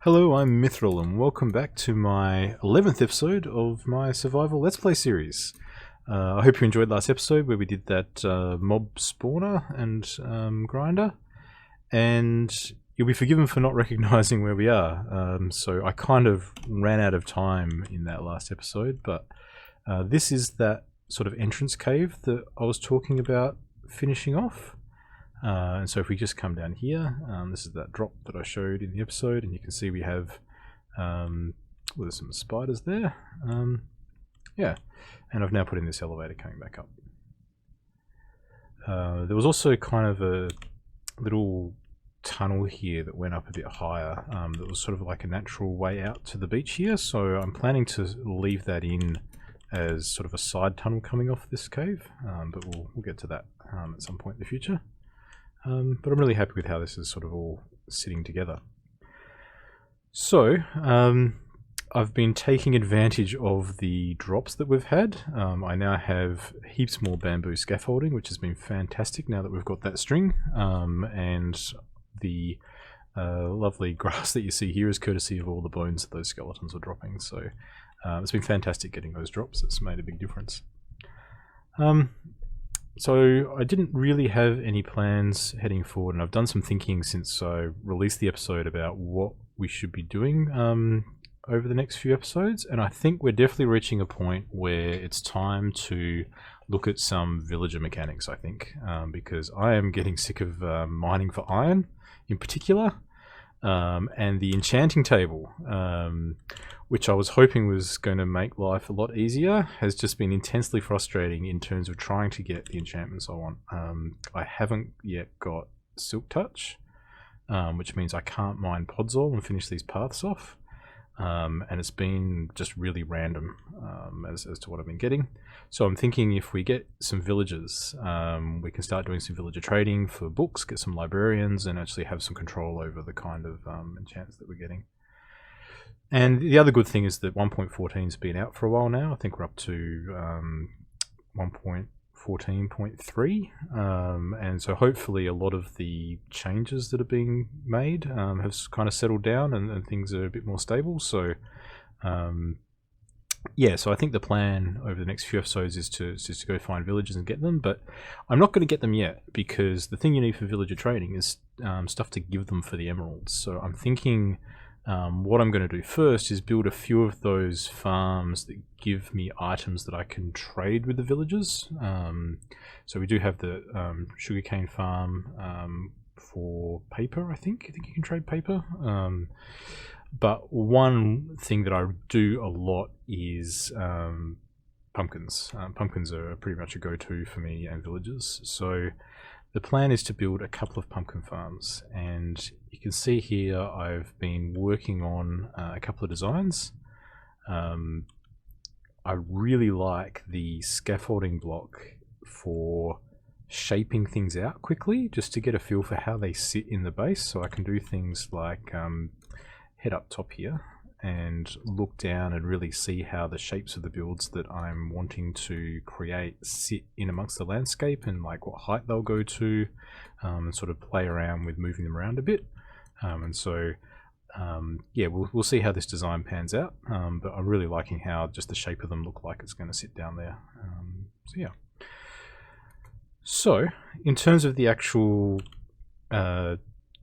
Hello, I'm Mithril and welcome back to my 11th episode of my survival Let's Play series. I hope you enjoyed last episode where we did that mob spawner and grinder, and you'll be forgiven for not recognising where we are. So I kind of ran out of time in that last episode, but this is that sort of entrance cave that I was talking about finishing off. And so if we just come down here, this is that drop that I showed in the episode, and you can see we have there's some spiders there. Yeah, and I've now put in this elevator coming back up. There was also kind of a little tunnel here that went up a bit higher, that was sort of like a natural way out to the beach here, so I'm planning to leave that in as sort of a side tunnel coming off this cave, but we'll get to that at some point in the future. But I'm really happy with how this is sort of all sitting together. So, I've been taking advantage of the drops that we've had. I now have heaps more bamboo scaffolding, which has been fantastic now that we've got that string. And the lovely grass that you see here is courtesy of all the bones that those skeletons are dropping. So, it's been fantastic getting those drops. It's made a big difference. So I didn't really have any plans heading forward, and I've done some thinking since I released the episode about what we should be doing over the next few episodes, and I think we're definitely reaching a point where it's time to look at some villager mechanics, I think, because I am getting sick of mining for iron in particular, and the enchanting table, which I was hoping was going to make life a lot easier, has just been intensely frustrating in terms of trying to get the enchantments I want. I haven't yet got Silk Touch, which means I can't mine Podzol and finish these paths off, and it's been just really random as to what I've been getting. So I'm thinking if we get some villagers, we can start doing some villager trading for books, get some librarians, and actually have some control over the kind of enchants that we're getting. And the other good thing is that 1.14 has been out for a while now. I think we're up to 1.14.3, and so hopefully a lot of the changes that are being made have kind of settled down, and things are a bit more stable. So yeah, so I think the plan over the next few episodes is to go find villagers and get them, but I'm not going to get them yet, because the thing you need for villager trading is stuff to give them for the emeralds. So I'm thinking what I'm going to do first is build a few of those farms that give me items that I can trade with the villagers. So we do have the sugarcane farm for paper, I think you can trade paper. But one thing that I do a lot is pumpkins. Pumpkins are pretty much a go-to for me and villagers. So the plan is to build a couple of pumpkin farms, and you can see here I've been working on a couple of designs. I really like the scaffolding block for shaping things out quickly, just to get a feel for how they sit in the base, so I can do things like head up top here and look down and really see how the shapes of the builds that I'm wanting to create sit in amongst the landscape, and like what height they'll go to, and sort of play around with moving them around a bit. And so yeah, we'll see how this design pans out, but I'm really liking how just the shape of them look like it's going to sit down there. So yeah. So in terms of the actual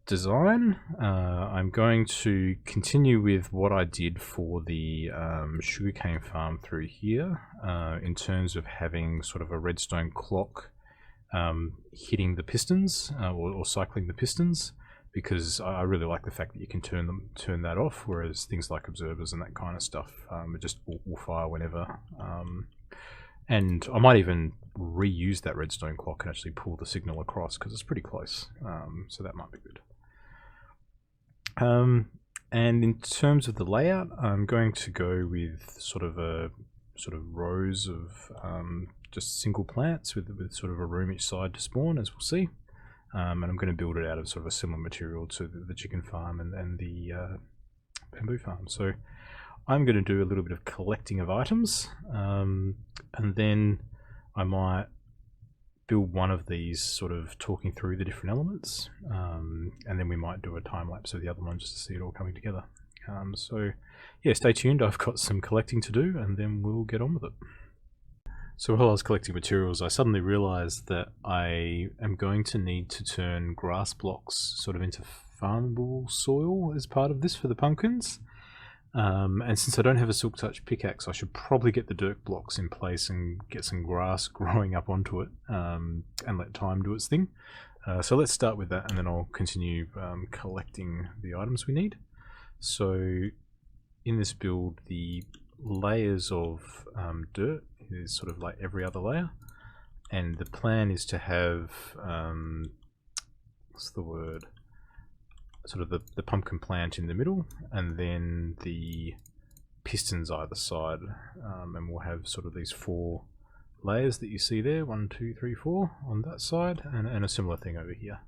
design, I'm going to continue with what I did for the sugarcane farm through here, in terms of having sort of a redstone clock hitting the pistons, or cycling the pistons, because I really like the fact that you can turn that off, whereas things like observers and that kind of stuff just will fire whenever. And I might even reuse that redstone clock and actually pull the signal across, because it's pretty close, so that might be good. And in terms of the layout, I'm going to go with sort of rows of just single plants with sort of a room each side to spawn, as we'll see. And I'm going to build it out of sort of a similar material to the chicken farm and the bamboo farm. So I'm going to do a little bit of collecting of items, and then I might build one of these sort of talking through the different elements, and then we might do a time lapse of the other one just to see it all coming together. So yeah, stay tuned. I've got some collecting to do, and then we'll get on with it. So while I was collecting materials, I suddenly realized that I am going to need to turn grass blocks sort of into farmable soil as part of this for the pumpkins. And since I don't have a silk touch pickaxe, I should probably get the dirt blocks in place and get some grass growing up onto it, and let time do its thing. So let's start with that, and then I'll continue collecting the items we need. So in this build, the layers of dirt is sort of like every other layer, and the plan is to have what's the word, sort of the pumpkin plant in the middle, and then the pistons either side, and we'll have sort of these 4 layers that you see there, 1, 2, 3, 4 on that side, and a similar thing over here.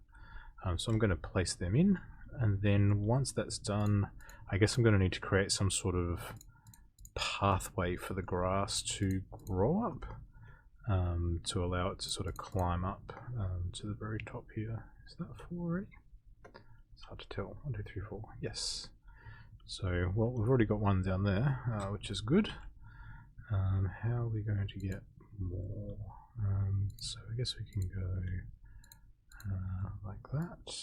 So I'm going to place them in, and then once that's done, I guess I'm going to need to create some sort of pathway for the grass to grow up, to allow it to sort of climb up to the very top here. Is that 4 already? It's hard to tell. 1, 2, 3, 4. Yes. So, well, we've already got 1 down there, which is good. How are we going to get more? So I guess we can go like that.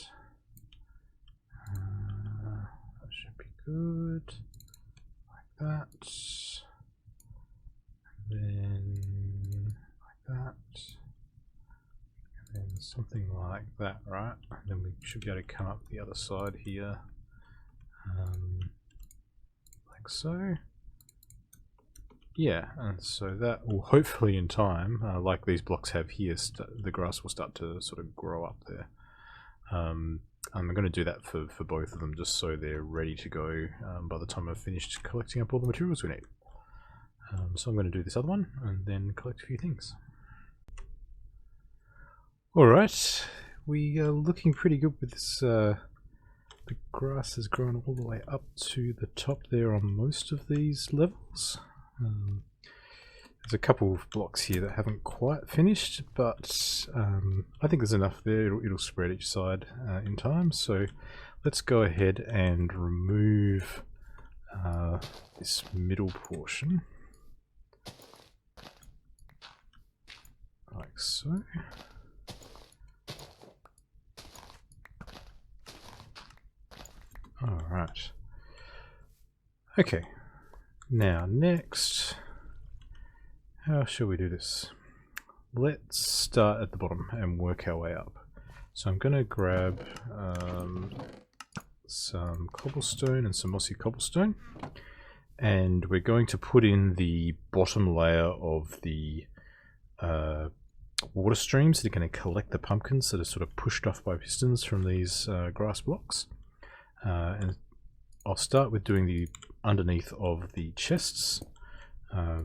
That should be good. That, and then like that, and then something like that, right? And then we should be able to come up the other side here, like so. Yeah, and so that will hopefully in time, like these blocks have here, the grass will start to sort of grow up there. I'm going to do that for both of them, just so they're ready to go by the time I've finished collecting up all the materials we need. So I'm going to do this other one and then collect a few things. Alright, we are looking pretty good with this. The grass has grown all the way up to the top there on most of these levels. There's a couple of blocks here that haven't quite finished, but I think there's enough there. It'll spread each side in time. So let's go ahead and remove this middle portion, like so. All right. Okay. Now next, how shall we do this? Let's start at the bottom and work our way up. So I'm going to grab some cobblestone and some mossy cobblestone, and we're going to put in the bottom layer of the water streams that are going to collect the pumpkins that are sort of pushed off by pistons from these grass blocks. And I'll start with doing the underneath of the chests.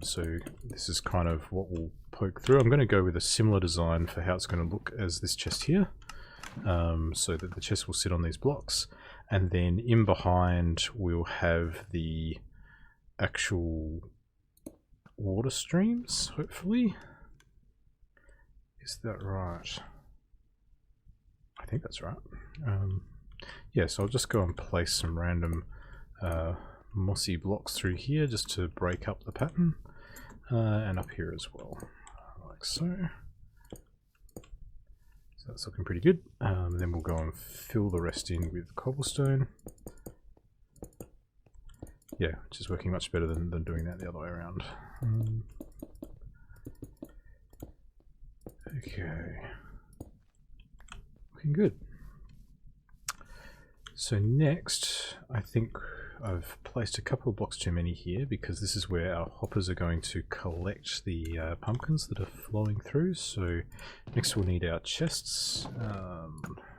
So this is kind of what we'll poke through. I'm going to go with a similar design for how it's going to look as this chest here, so that the chest will sit on these blocks, and then in behind we'll have the actual water streams, hopefully. Is that right? I think that's right. Yeah, so I'll just go and place some random mossy blocks through here just to break up the pattern, and up here as well, like so. So that's looking pretty good. Then we'll go and fill the rest in with cobblestone. Yeah, which is working much better than doing that the other way around. Okay, looking good. So next, I think I've placed a couple of blocks too many here, because this is where our hoppers are going to collect the pumpkins that are flowing through. So next we'll need our chests,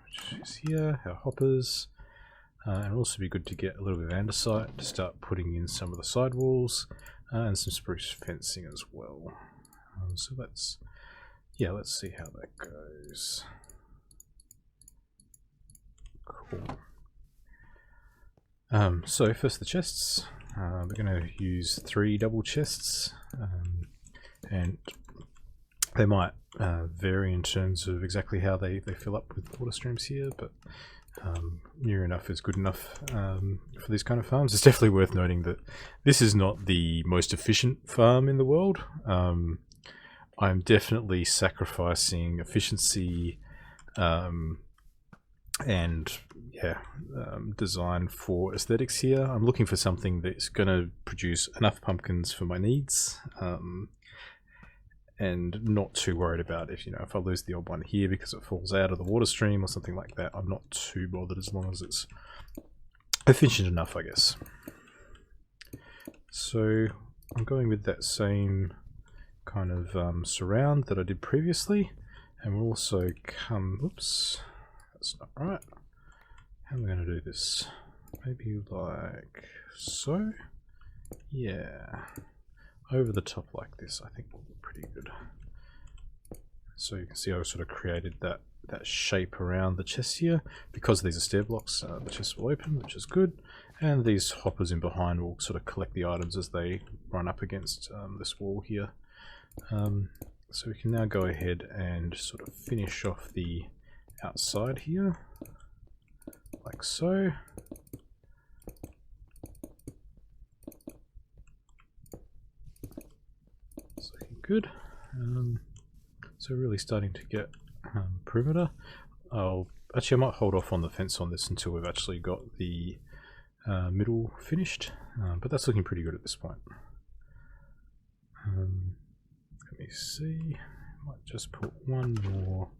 which is here, our hoppers, and it'll also be good to get a little bit of andesite to start putting in some of the side walls, and some spruce fencing as well. So let's see how that goes. Cool. So first the chests. We're going to use 3 double chests, and they might vary in terms of exactly how they fill up with water streams here, but Near enough is good enough for these kind of farms. It's definitely worth noting that this is not the most efficient farm in the world. I'm definitely sacrificing efficiency and design for aesthetics here. I'm looking for something that's going to produce enough pumpkins for my needs, and not too worried about if I lose the odd one here because it falls out of the water stream or something like that. I'm not too bothered as long as it's efficient enough, I guess. So I'm going with that same kind of surround that I did previously, and we'll also come, oops, that's not right. How am I going to do this? Maybe like so? Yeah. Over the top like this, I think will be pretty good. So you can see I've sort of created that shape around the chest here. Because these are stair blocks, the chest will open, which is good. And these hoppers in behind will sort of collect the items as they run up against this wall here. So we can now go ahead and sort of finish off the outside here, like so. It's looking good. So really starting to get perimeter. Actually, I might hold off on the fence on this until we've actually got the middle finished, but that's looking pretty good at this point. Let me see. Might just put one more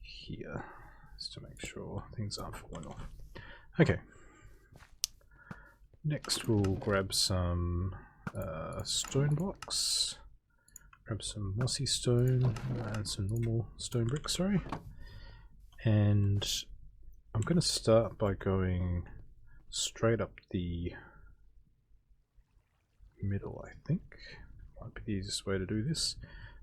here just to make sure things aren't falling off. Okay. Next, we'll grab some stone blocks. Grab some mossy stone and some normal stone bricks, sorry. And I'm going to start by going straight up the middle, I think. Might be the easiest way to do this.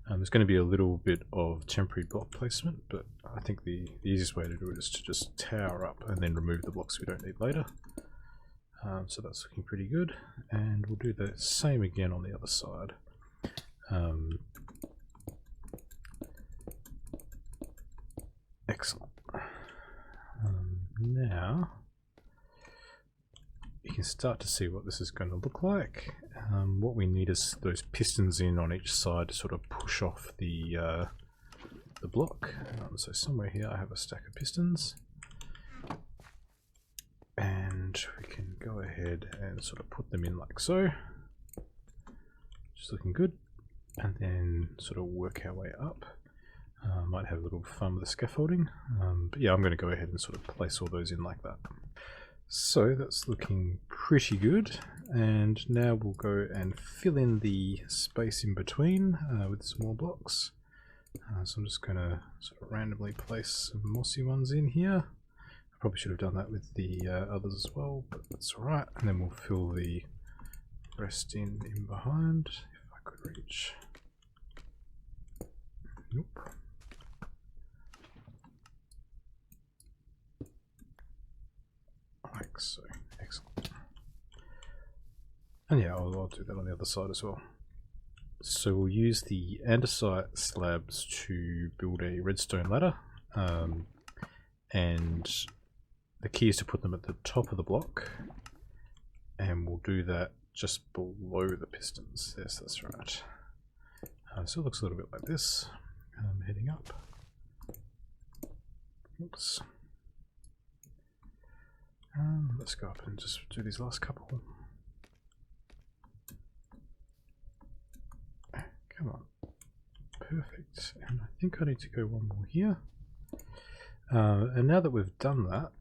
There's going to be a little bit of temporary block placement, but I think the easiest way to do it is to just tower up and then remove the blocks we don't need later. So that's looking pretty good, and we'll do the same again on the other side. Excellent. Now you can start to see what this is going to look like. What we need is those pistons in on each side to sort of push off the block. So somewhere here I have a stack of pistons, and we can go ahead and sort of put them in like so. Just looking good, and then sort of work our way up. Might have a little fun with the scaffolding, but yeah, I'm going to go ahead and sort of place all those in like that. So that's looking pretty good, and now we'll go and fill in the space in between with some more blocks. So I'm just going to sort of randomly place some mossy ones in here. I probably should have done that with the others as well, but that's alright. And then we'll fill the rest in behind, if I could reach. Nope. Like so. Excellent. And yeah, I'll do that on the other side as well. So we'll use the andesite slabs to build a redstone ladder, and the key is to put them at the top of the block, and we'll do that just below the pistons. Yes, that's right. So it looks a little bit like this, heading up. Oops. Let's go up and just do these last couple. Come on. Perfect. And I think I need to go one more here. And now that we've done that,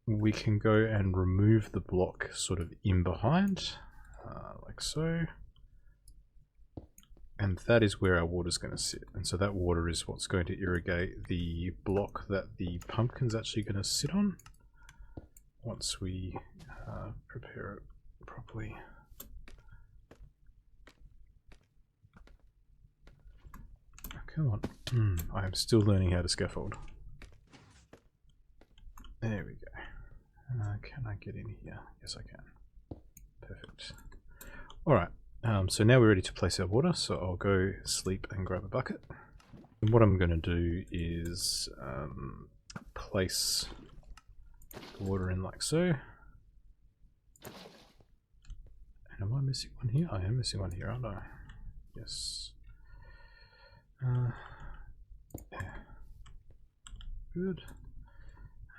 we can go and remove the block sort of in behind, like so. And that is where our water is going to sit. And so that water is what's going to irrigate the block that the pumpkin's actually going to sit on once we prepare it properly. Oh, come on. I am still learning how to scaffold. There we go. Can I get in here? Yes, I can. Perfect. Alright. So now we're ready to place our water, so I'll go sleep and grab a bucket. And what I'm going to do is place water in like so. And am I missing one here? I am missing one here, aren't I? Yes. Yeah. Good.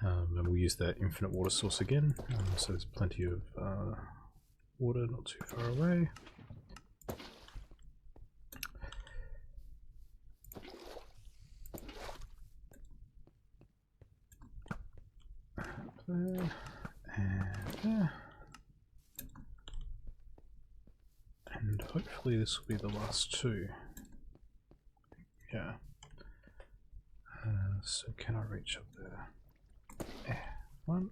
And we'll use that infinite water source again. So there's plenty of water not too far away. There and there. And hopefully this will be the last two. Yeah. So can I reach up there? One.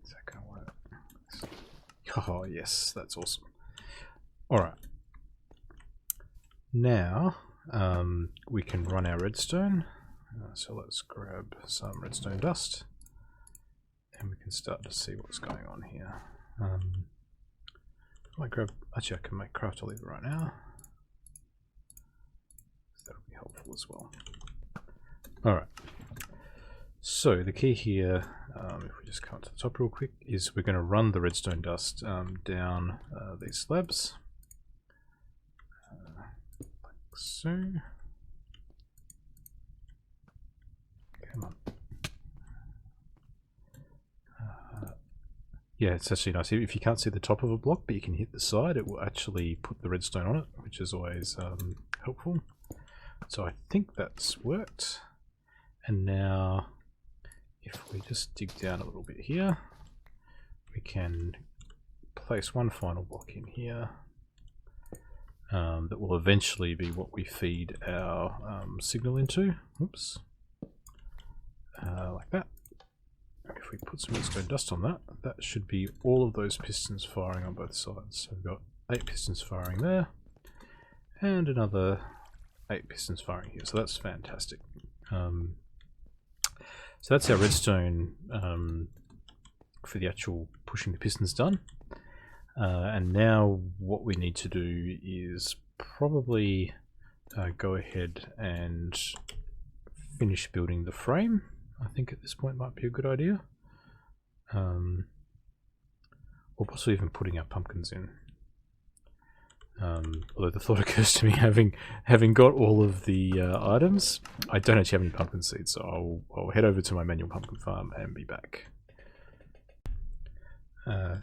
Is that going to work? Oh yes, that's awesome. Alright. Now we can run our redstone. So let's grab some redstone dust. And we can start to see what's going on here. Actually I can make craft lever right now. That'll be helpful as well. Alright. So the key here, if we just come to the top real quick, is we're going to run the redstone dust down these slabs. Like so. Come on. Yeah, it's actually nice. If you can't see the top of a block, but you can hit the side, it will actually put the redstone on it, which is always helpful. So I think that's worked. And now, if we just dig down a little bit here, we can place one final block in here that will eventually be what we feed our signal into. Oops. Like that. If we put some redstone dust on that, that should be all of those pistons firing on both sides. So we've got 8 pistons firing there, and another 8 pistons firing here. So that's fantastic. So that's our redstone for the actual pushing the pistons done. And now what we need to do is probably go ahead and finish building the frame. I think at this point might be a good idea. Or possibly even putting our pumpkins in. Although the thought occurs to me, having got all of the items, I don't actually have any pumpkin seeds, so I'll head over to my manual pumpkin farm and be back.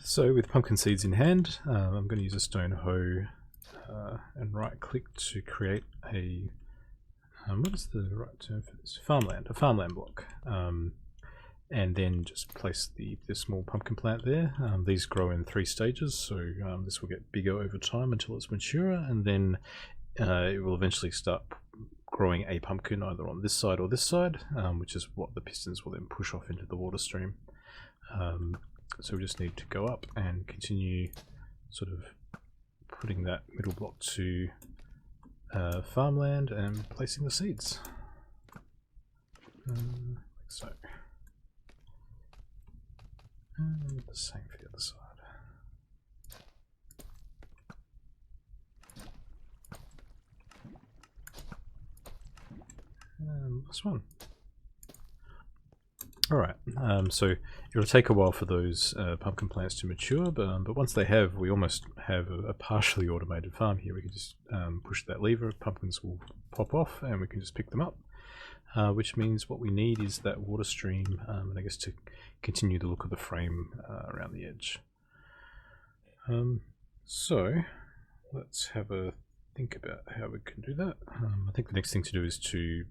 So with pumpkin seeds in hand, I'm going to use a stone hoe and right click to create a what is the right term for this? A farmland block. And then just place the small pumpkin plant there. These grow in 3 stages, so this will get bigger over time until it's mature, and then it will eventually start growing a pumpkin either on this side or this side, which is what the pistons will then push off into the water stream. So we just need to go up and continue sort of putting that middle block to farmland and placing the seeds. Like so. And the same for the other side. And last one. Alright, so it'll take a while for those pumpkin plants to mature, but once they have, we almost have a partially automated farm here. We can just push that lever, pumpkins will pop off, and we can just pick them up. Which means what we need is that water stream, and I guess to continue the look of the frame around the edge. So let's have a think about how we can do that. I think the next thing to do is to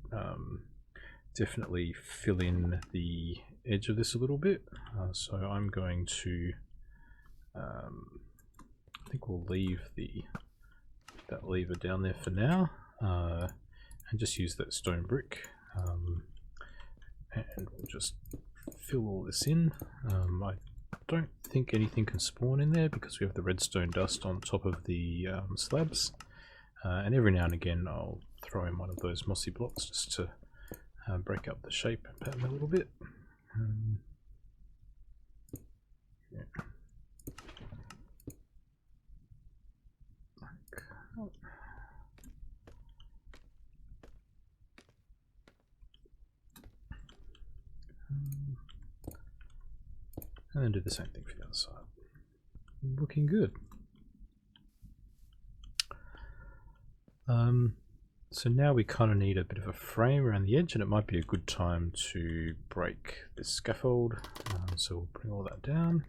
definitely fill in the edge of this a little bit. So I'm going to, I think we'll leave that lever down there for now, and just use that stone brick. And we'll just fill all this in. I don't think anything can spawn in there because we have the redstone dust on top of the slabs. And every now and again I'll throw in one of those mossy blocks just to break up the shape pattern a little bit. Yeah. And then do the same thing for the other side. Looking good. So now we kind of need a bit of a frame around the edge, and it might be a good time to break this scaffold. So we'll bring all that down,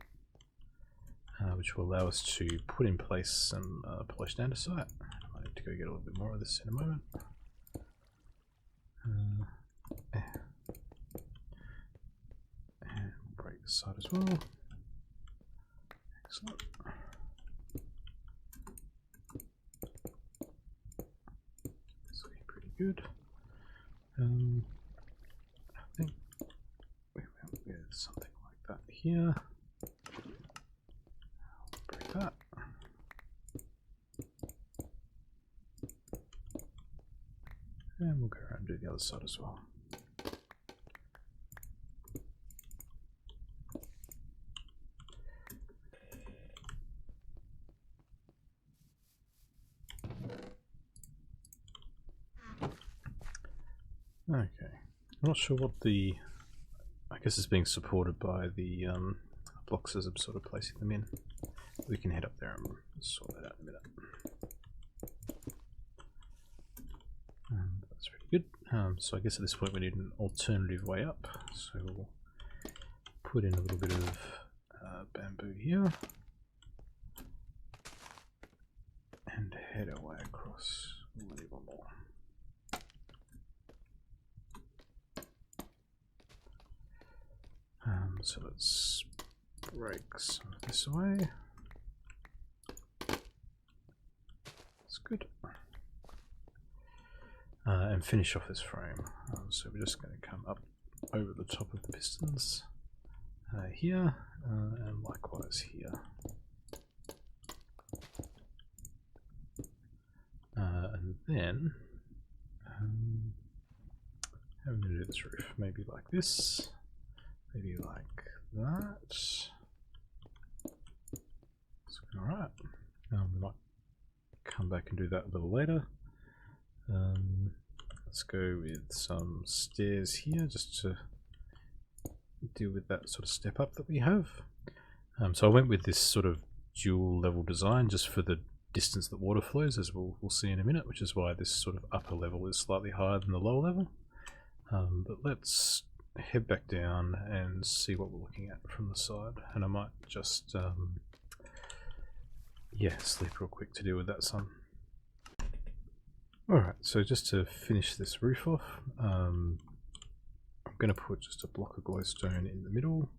which will allow us to put in place some polished andesite. I need to go get a little bit more of this in a moment. And break this side as well. Excellent. Good. I think we went with something like that here. Break that. And we'll go around and do the other side as well. Okay, I'm not sure what the, I guess it's being supported by the blocks as I'm sort of placing them in. We can head up there and sort that out in a minute. That's pretty good. So I guess at this point we need an alternative way up. So we'll put in a little bit of bamboo here. And head our way across a little more. So let's break some of this away. That's good. And finish off this frame. So we're just going to come up over the top of the pistons here, and likewise here. And then, how are we going to do this roof? Maybe like this. Maybe like that. Alright. We might come back and do that a little later. Let's go with some stairs here just to deal with that sort of step up that we have. So I went with this sort of dual level design just for the distance that water flows, as we'll see in a minute, which is why this sort of upper level is slightly higher than the lower level. But let's head back down and see what we're looking at from the side, and I might just yeah, sleep real quick to deal with that sun. Alright, so just to finish this roof off, I'm going to put just a block of glowstone in the middle,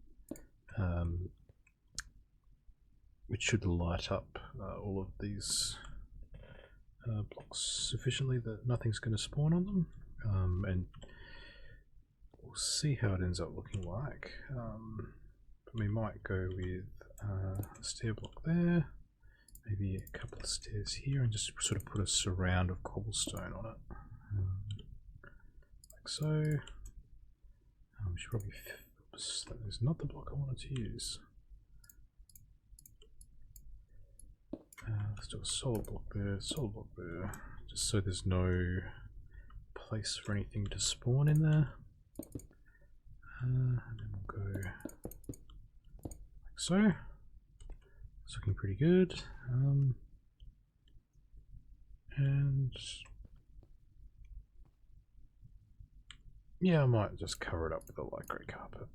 which should light up all of these blocks sufficiently that nothing's going to spawn on them, and we'll see how it ends up looking like. We might go with a stair block there, maybe a couple of stairs here, and just sort of put a surround of cobblestone on it, like so. We should probably, oops, that is not the block I wanted to use. Let's do a solid block there, just so there's no place for anything to spawn in there. And then we'll go like so. It's looking pretty good. And yeah, I might just cover it up with a light grey carpet.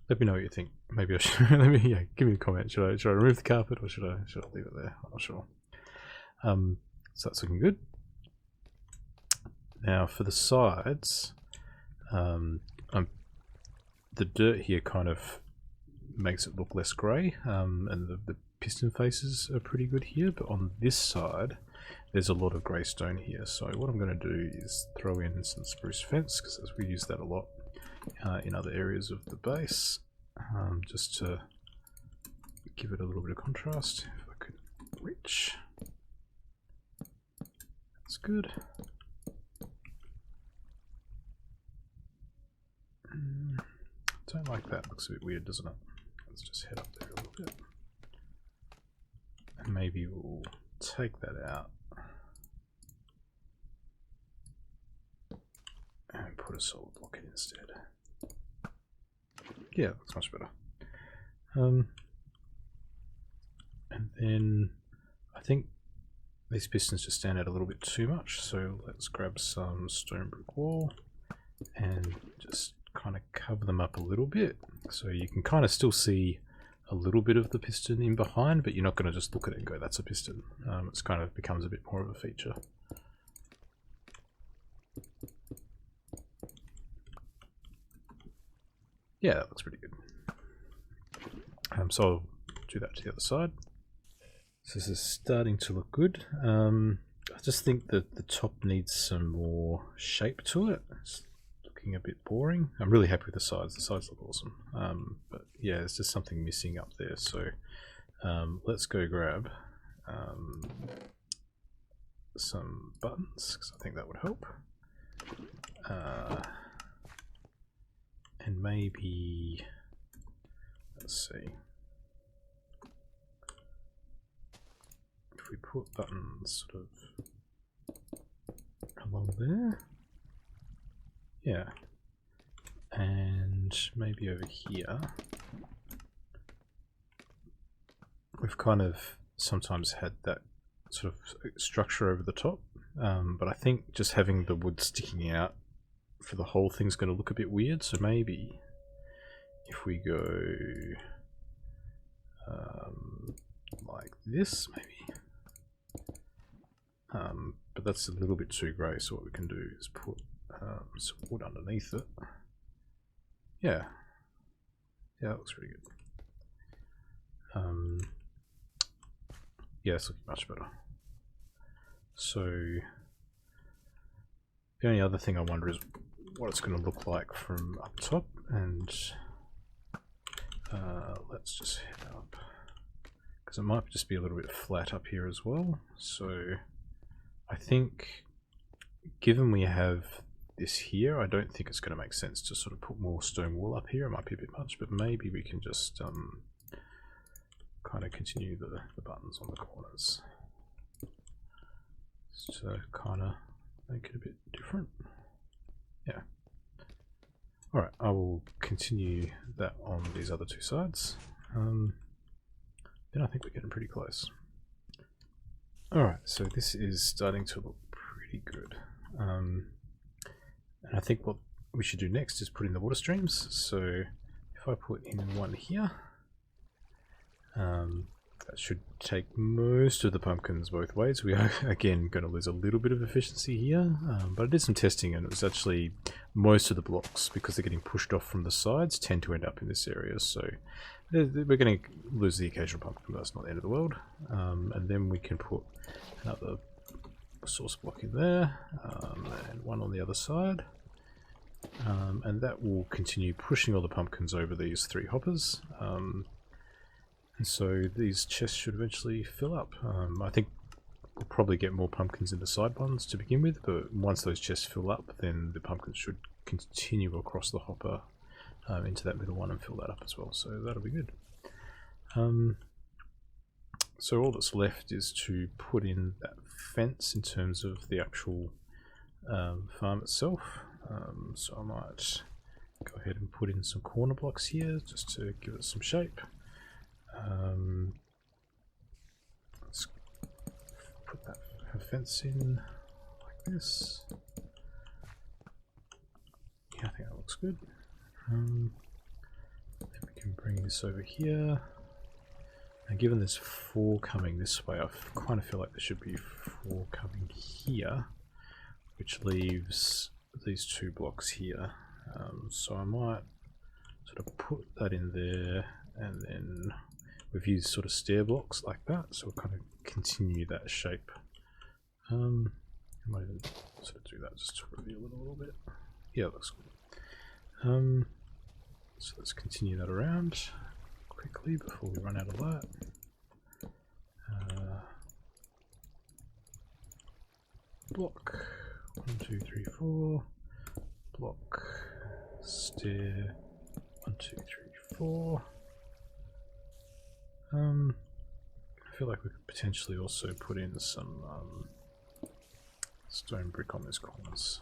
Let me know what you think. Maybe I should. Give me a comment. Should I remove the carpet or should I leave it there? I'm not sure. So that's looking good. Now for the sides, the dirt here kind of makes it look less grey, and the piston faces are pretty good here, but on this side there's a lot of grey stone here. So what I'm going to do is throw in some spruce fence, because we use that a lot in other areas of the base, just to give it a little bit of contrast. If I could reach, that's good. Don't like that, looks a bit weird, doesn't it? Let's just head up there a little bit. And maybe we'll take that out and put a solid block in instead. Yeah, that's much better. And then I think these pistons just stand out a little bit too much, so let's grab some stone brick wall and just kind of cover them up a little bit, so you can kind of still see a little bit of the piston in behind, but you're not going to just look at it and go, that's a piston. It's kind of becomes a bit more of a feature. Yeah, that looks pretty good. So I'll do that to the other side. So this is starting to look good. I just think that the top needs some more shape to it. It's looking a bit boring. I'm really happy with the sides. The sides look awesome. But yeah, there's just something missing up there. So let's go grab some buttons, because I think that would help. And maybe, let's see, if we put buttons sort of along there, yeah, and maybe over here. We've kind of sometimes had that sort of structure over the top, but I think just having the wood sticking out for the whole thing's going to look a bit weird, so maybe if we go like this, maybe, but that's a little bit too grey, so what we can do is put some wood underneath it. Yeah, that looks pretty good. Yeah, it's looking much better. So the only other thing I wonder is what it's going to look like from up top, and let's just head up, because it might just be a little bit flat up here as well. So I think, given we have this here, I don't think it's going to make sense to sort of put more stone wall up here. It might be a bit much, but maybe we can just kind of continue the buttons on the corners to kind of make it a bit different. Yeah. Alright, I will continue that on these other two sides. Then I think we're getting pretty close. Alright, so this is starting to look pretty good. And I think what we should do next is put in the water streams. So if I put in one here, that should take most of the pumpkins both ways. We are again going to lose a little bit of efficiency here, but I did some testing and it was actually most of the blocks, because they're getting pushed off from the sides, tend to end up in this area. So we're going to lose the occasional pumpkin, but that's not the end of the world. And then we can put another source block in there, and one on the other side. And that will continue pushing all the pumpkins over these three hoppers. And so these chests should eventually fill up. I think we'll probably get more pumpkins in the side ones to begin with, but once those chests fill up, then the pumpkins should continue across the hopper into that middle one and fill that up as well. So that'll be good. So all that's left is to put in that fence in terms of the actual farm itself. So I might go ahead and put in some corner blocks here just to give it some shape. Let's put that fence in like this. Yeah, I think that looks good. Then we can bring this over here. And given there's 4 coming this way, I kind of feel like there should be 4 coming here, which leaves these 2 blocks here. So I might sort of put that in there, and then we've used sort of stair blocks like that, so we'll kind of continue that shape. I might even sort of do that just to reveal it a little bit. Yeah, that looks good. So let's continue that around quickly before we run out of that. Block 1, 2, 3, 4. Block stair 1, 2, 3, 4. I feel like we could potentially also put in some stone brick on those corners.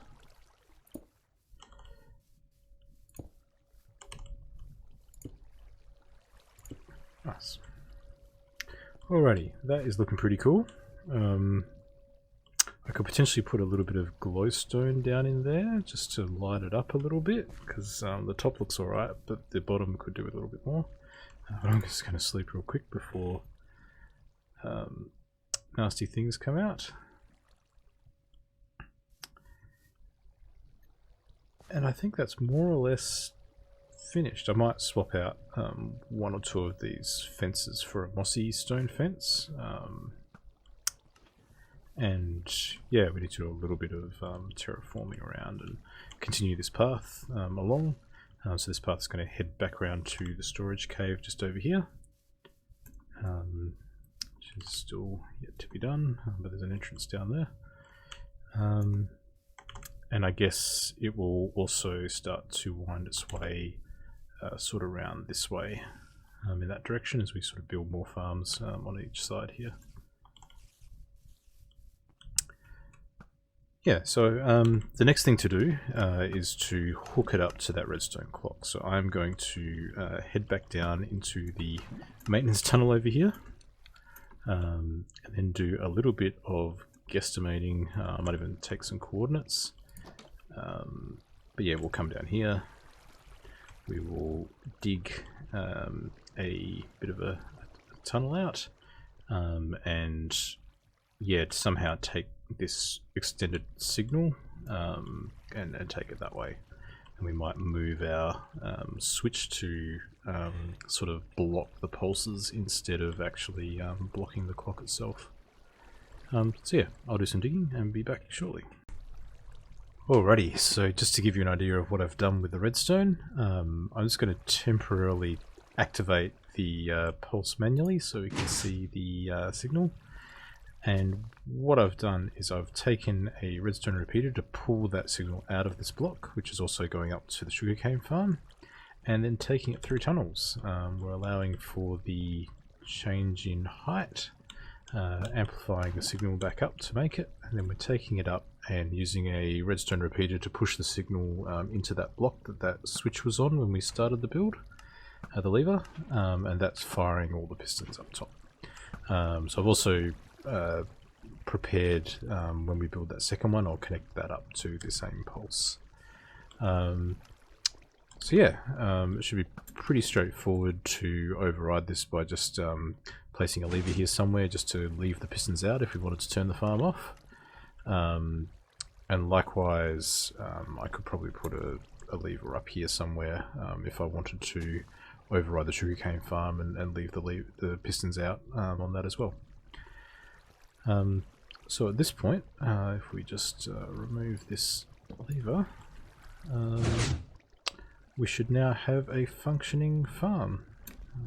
Nice. Alrighty, that is looking pretty cool. I could potentially put a little bit of glowstone down in there just to light it up a little bit, because the top looks alright, but the bottom could do with a little bit more. I'm just going to sleep real quick before nasty things come out. And I think that's more or less finished. I might swap out one or two of these fences for a mossy stone fence. And yeah, we need to do a little bit of terraforming around and continue this path along. So this path is going to head back around to the storage cave just over here, which is still yet to be done, but there's an entrance down there. And I guess it will also start to wind its way sort of around this way in that direction as we sort of build more farms on each side here. Yeah, so the next thing to do is to hook it up to that redstone clock. So I'm going to head back down into the maintenance tunnel over here, and then do a little bit of guesstimating. I might even take some coordinates. But yeah, we'll come down here. We will dig a bit of a tunnel out, and yeah, somehow take this extended signal and take it that way. And we might move our switch to sort of block the pulses instead of actually blocking the clock itself. So yeah, I'll do some digging and be back shortly. Alrighty, so just to give you an idea of what I've done with the redstone, I'm just going to temporarily activate the pulse manually so we can see the signal. And what I've done is I've taken a redstone repeater to pull that signal out of this block, which is also going up to the sugarcane farm, and then taking it through tunnels. We're allowing for the change in height, amplifying the signal back up to make it, and then we're taking it up and using a redstone repeater to push the signal into that block that switch was on when we started the build, the lever, and that's firing all the pistons up top. So I've also prepared, when we build that second one, I'll connect that up to the same pulse. So yeah, it should be pretty straightforward to override this by just placing a lever here somewhere just to leave the pistons out if we wanted to turn the farm off. And likewise, I could probably put a lever up here somewhere if I wanted to override the sugarcane farm and leave the pistons out on that as well. So at this point, if we just remove this lever, we should now have a functioning farm.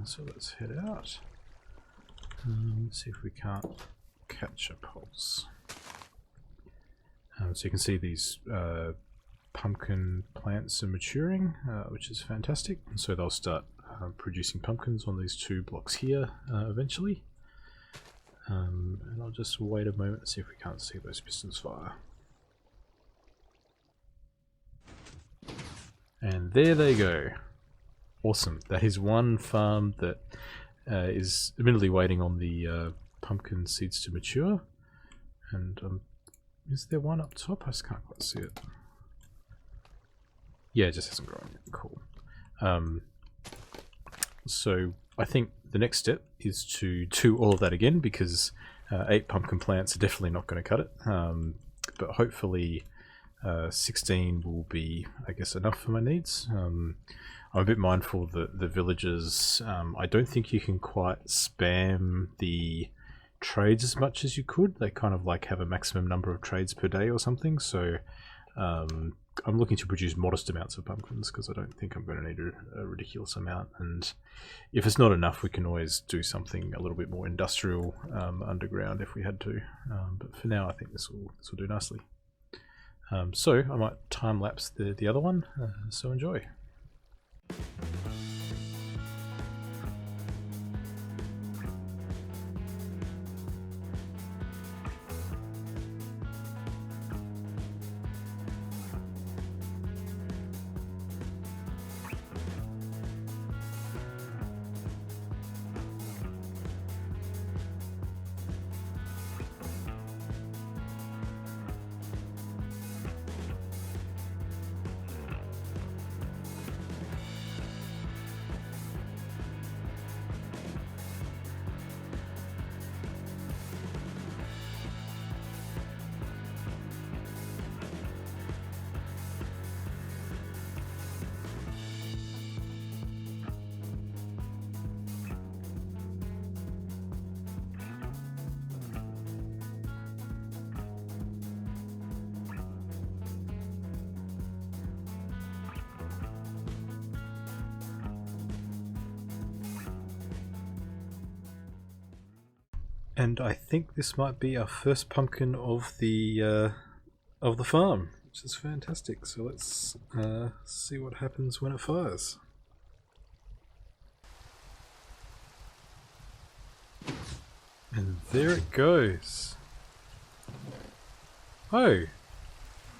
So let's head out. See if we can't catch a pulse. So you can see these pumpkin plants are maturing, which is fantastic. And so they'll start producing pumpkins on these two blocks here eventually. And I'll just wait a moment and see if we can't see those pistons fire. And there they go. Awesome. That is one farm that is admittedly waiting on the pumpkin seeds to mature. And is there one up top? I just can't quite see it. Yeah, it just hasn't grown yet. Cool. So I think the next step is to do all of that again, because 8 pumpkin plants are definitely not going to cut it. But hopefully 16 will be, I guess, enough for my needs. I'm a bit mindful that the villagers, I don't think you can quite spam the trades as much as you could. They kind of like have a maximum number of trades per day or something. So I'm looking to produce modest amounts of pumpkins because I don't think I'm going to need a ridiculous amount. And if it's not enough, we can always do something a little bit more industrial underground if we had to. But for now, I think this will do nicely. So I might time lapse the other one. So enjoy. And I think this might be our first pumpkin of the farm, which is fantastic. So let's see what happens when it fires. And there it goes. Oh,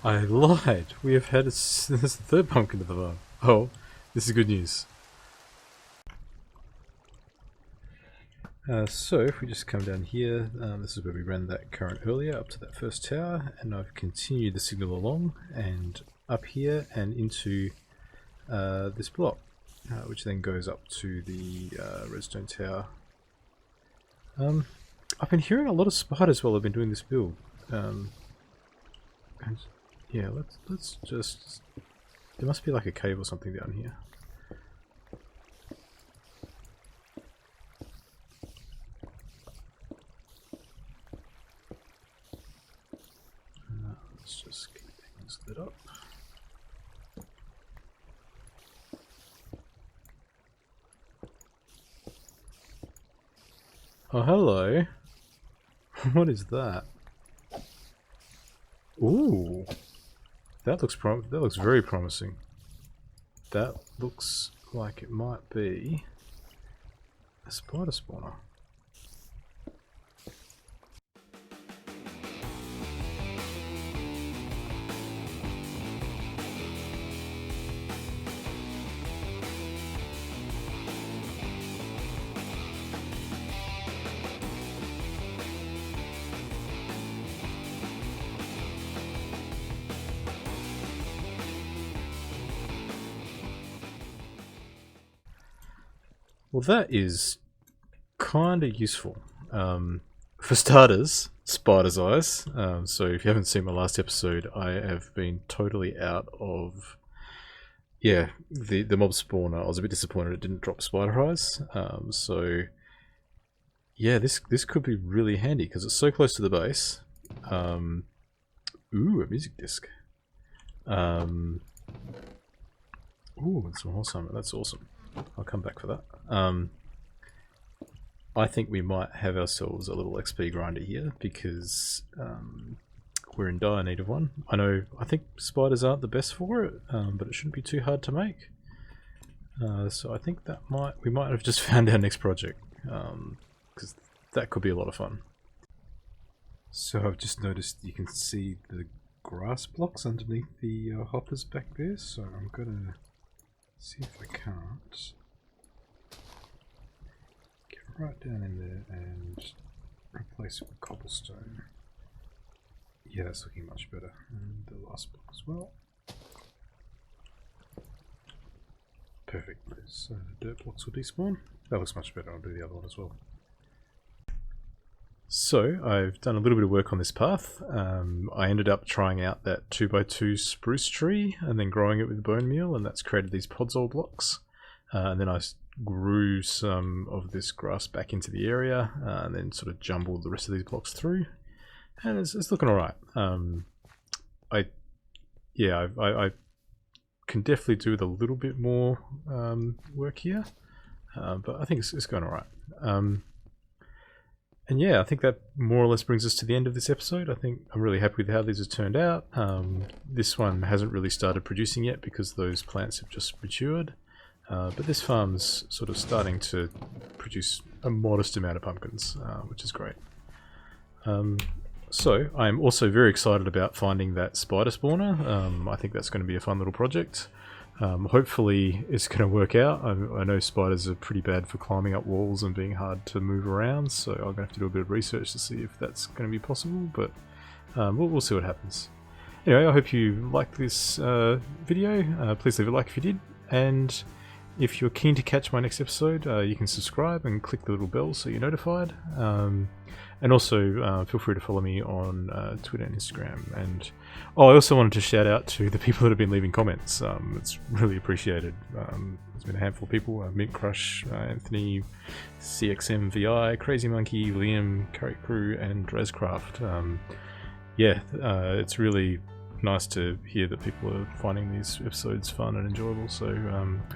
I lied. We have had this is the third pumpkin of the farm. Oh, this is good news. So if we just come down here, this is where we ran that current earlier up to that first tower, and I've continued the signal along and up here and into this block, which then goes up to the redstone tower. I've been hearing a lot of spiders while I've been doing this build. And yeah, let's just... There must be like a cave or something down here. Let's just keep things lit up. Oh, hello. What is that? Ooh, that looks very promising. That looks like it might be a spider spawner. Well, that is kind of useful. For starters, spider's eyes. So if you haven't seen my last episode, I have been totally out of... Yeah, the mob spawner. I was a bit disappointed it didn't drop spider eyes. So yeah, this could be really handy because it's so close to the base. Ooh, a music disc. Ooh, and some horse armor. That's awesome. I'll come back for that. I think we might have ourselves a little XP grinder here because we're in dire need of one. I think spiders aren't the best for it, but it shouldn't be too hard to make. So I think we might have just found our next project, because that could be a lot of fun. So I've just noticed you can see the grass blocks underneath the hoppers back there, so I'm gonna see if I can't get right down in there and replace it with cobblestone. Yeah, that's looking much better. And the last block as well. Perfect. Those dirt blocks will despawn. That looks much better. I'll do the other one as well. So I've done a little bit of work on this path. I ended up trying out that 2x2 spruce tree and then growing it with bone meal, and that's created these podzol blocks. And then I grew some of this grass back into the area and then sort of jumbled the rest of these blocks through. And it's looking alright. I can definitely do with a little bit more work here, but I think it's going alright. And yeah, I think that more or less brings us to the end of this episode. I think I'm really happy with how these have turned out. This one hasn't really started producing yet because those plants have just matured. But this farm's sort of starting to produce a modest amount of pumpkins, which is great. So I'm also very excited about finding that spider spawner. I think that's going to be a fun little project. Hopefully it's going to work out. I know spiders are pretty bad for climbing up walls and being hard to move around, so I'm going to have to do a bit of research to see if that's going to be possible, but we'll see what happens. Anyway, I hope you liked this video. Please leave a like if you did, and if you're keen to catch my next episode, you can subscribe and click the little bell so you're notified. And also feel free to follow me on Twitter and Instagram. And I also wanted to shout out to the people that have been leaving comments. It's really appreciated. There's been a handful of people: Mint Crush, Anthony, CXMVI, Crazy Monkey, Liam, Carrot Crew, and Drescraft. Yeah, it's really nice to hear that people are finding these episodes fun and enjoyable. So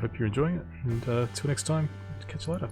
hope you're enjoying it. And till next time, catch you later.